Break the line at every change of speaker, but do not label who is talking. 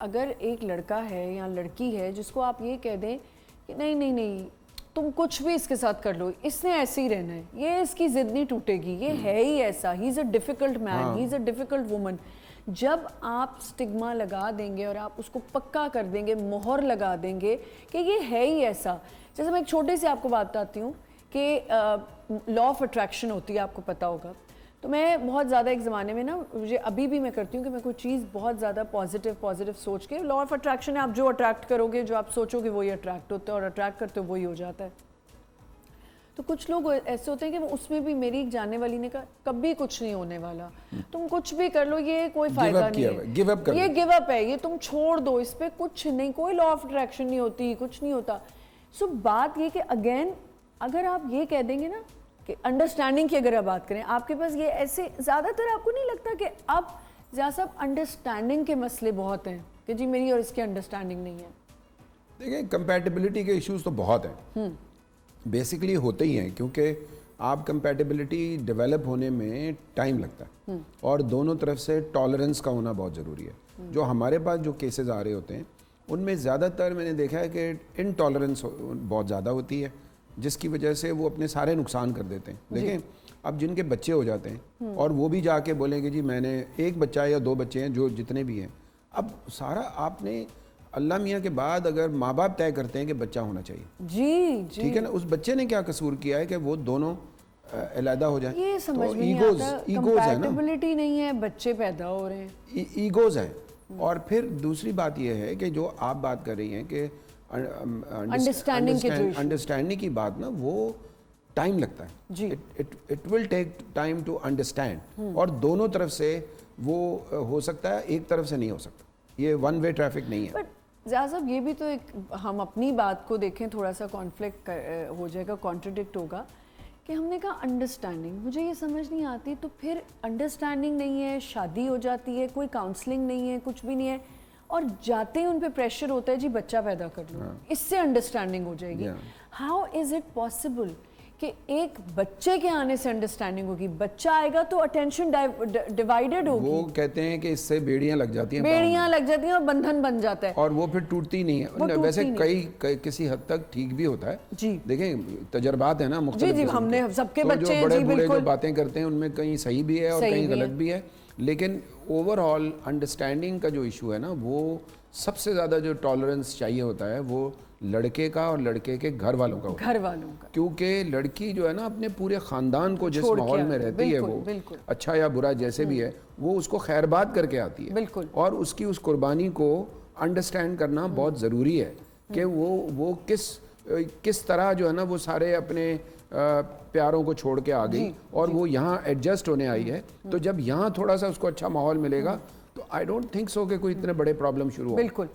اگر ایک لڑکا ہے یا لڑکی ہے جس کو آپ یہ کہہ دیں کہ نہیں نہیں نہیں تم کچھ بھی اس کے ساتھ کر لو، اس نے ایسے ہی رہنا ہے، یہ اس کی ضد نہیں ٹوٹے گی، یہ ہے ہی ایسا، he is a difficult man, he is a difficult woman, جب آپ سٹگما لگا دیں گے اور آپ اس کو پکا کر دیں گے، مہر لگا دیں گے کہ یہ ہے ہی ایسا. جیسے میں ایک چھوٹے سے آپ کو بات بتاتی ہوں کہ لا آف اٹریکشن ہوتی ہے، آپ کو پتہ ہوگا. تو میں بہت زیادہ ایک زمانے میں نا، مجھے ابھی بھی میں کرتی ہوں کہ میں کوئی چیز بہت زیادہ پازیٹیو سوچ کے، لا آف اٹریکشن ہے، آپ جو اٹریکٹ کرو گے، جو آپ سوچو گے وہی اٹریکٹ ہوتا ہے، اور اٹریکٹ کرتے ہو وہی ہو جاتا ہے. تو کچھ لوگ ایسے ہوتے ہیں کہ وہ اس میں بھی، میری ایک جاننے والی نے کہا کبھی کچھ نہیں ہونے والا، تم کچھ بھی کر لو، یہ کوئی فائدہ نہیں ہے، یہ گیو اپ ہے، یہ تم چھوڑ دو، اس پہ کچھ نہیں، کوئی لا آف اٹریکشن نہیں ہوتی، کچھ نہیں ہوتا. سو بات یہ کہ اگین اگر آپ یہ کہہ دیں گے نا کہ انڈرسٹینڈنگ کی اگر آپ بات کریں، آپ کے پاس یہ ایسے زیادہ تر آپ کو نہیں لگتا کہ اب زیادہ صاحب انڈرسٹینڈنگ کے مسئلے بہت ہیں کہ جی میری اور اس کی انڈرسٹینڈنگ نہیں ہے؟
دیکھیں کمپیٹیبلٹی کے ایشوز تو بہت ہیں، بیسکلی ہوتے ہی ہیں، کیونکہ آپ کمپیٹیبلٹی ڈیولپ ہونے میں ٹائم لگتا ہے اور دونوں طرف سے ٹالرنس کا ہونا بہت ضروری ہے. جو ہمارے پاس جو کیسز آ رہے ہوتے ہیں ان میں زیادہ تر میں نے دیکھا ہے کہ انٹالرنس بہت زیادہ ہوتی ہے، جس کی وجہ سے وہ اپنے سارے نقصان کر دیتے ہیں. دیکھیں اب جن کے بچے ہو جاتے ہیں اور وہ بھی جا کے بولیں گے جی میں نے ایک بچہ یا دو بچے ہیں، جو جتنے بھی ہیں، اب سارا آپ نے اللہ میاں کے بعد اگر ماں باپ طے کرتے ہیں کہ بچہ ہونا چاہیے،
جی
ٹھیک ہے نا، اس بچے نے کیا قصور کیا ہے کہ وہ دونوں علیحدہ ہو جائیں؟
یہ سمجھ میں نہیں آتا، کمپیٹیبلٹی نہیں ہے، بچے پیدا ہو رہے ہیں،
ایگوز ہیں. اور پھر دوسری بات یہ ہے کہ جو آپ بات کر رہی ہیں کہ انڈرسٹینڈنگ کی بات نا، وہ ٹائم لگتا ہے،
جی
it will take time to understand, اور دونوں طرف سے وہ ہو سکتا ہے، ایک طرف سے نہیں ہو سکتا، یہ ون وے ٹریفک نہیں ہے.
زیادہ صاحب یہ بھی تو ایک، ہم اپنی بات کو دیکھیں، تھوڑا سا کانفلکٹ ہو جائے گا، کانٹرڈکٹ ہوگا کہ ہم نے کہا انڈرسٹینڈنگ، مجھے یہ سمجھ نہیں آتی، تو پھر انڈرسٹینڈنگ نہیں ہے، شادی ہو جاتی ہے، کوئی کاؤنسلنگ نہیں ہے، کچھ بھی نہیں ہے، اور جاتے ہی ان پہ پریشر ہوتا ہے جی بچہ پیدا کر لو، اس سے انڈرسٹینڈنگ ہو جائے گی. ہاؤ از اٹ پاسبل کہ ایک بچے کے آنے سے انڈرسٹینڈنگ ہوگی؟ بچہ آئے گا تو اٹینشن ڈیوائیڈڈ ہوگی.
وہ کہتے ہیں کہ اس سے بیڑیاں لگ جاتی ہیں،
بیڑیاں لگ جاتی ہیں اور بندھن بن جاتا ہے،
اور وہ پھر ٹوٹتی نہیں ہے. ویسے کسی حد تک ٹھیک بھی ہوتا ہے.
جی
دیکھیں تجربات ہیں نا مختلف،
جی ہم نے سب کے بچے ہیں،
بڑے بوڑھے جو باتیں کرتے ہیں ان میں کہیں صحیح بھی ہے اور کہیں غلط بھی ہے، لیکن اوور آل انڈرسٹینڈنگ کا جو ایشو ہے نا، وہ سب سے زیادہ جو ٹالرنس چاہیے ہوتا ہے وہ لڑکے کا اور لڑکے کے گھر والوں کا ہوتا ہے.
گھر والوں کا،
کیونکہ لڑکی جو ہے نا اپنے پورے خاندان کو جس ماحول میں رہتی ہے، وہ اچھا یا برا جیسے بھی ہے، وہ اس کو خیر بات کر کے آتی ہے، اور اس کی اس قربانی کو انڈرسٹینڈ کرنا بہت ضروری ہے کہ وہ کس طرح جو ہے نا وہ سارے اپنے پیاروں کو چھوڑ کے آ گئی اور وہ یہاں ایڈجسٹ ہونے آئی ہے. تو جب یہاں تھوڑا سا اس کو اچھا ماحول ملے گا تو آئی ڈونٹ تھنک سو کہ کوئی اتنے بڑے پرابلم شروع ہو.
بالکل.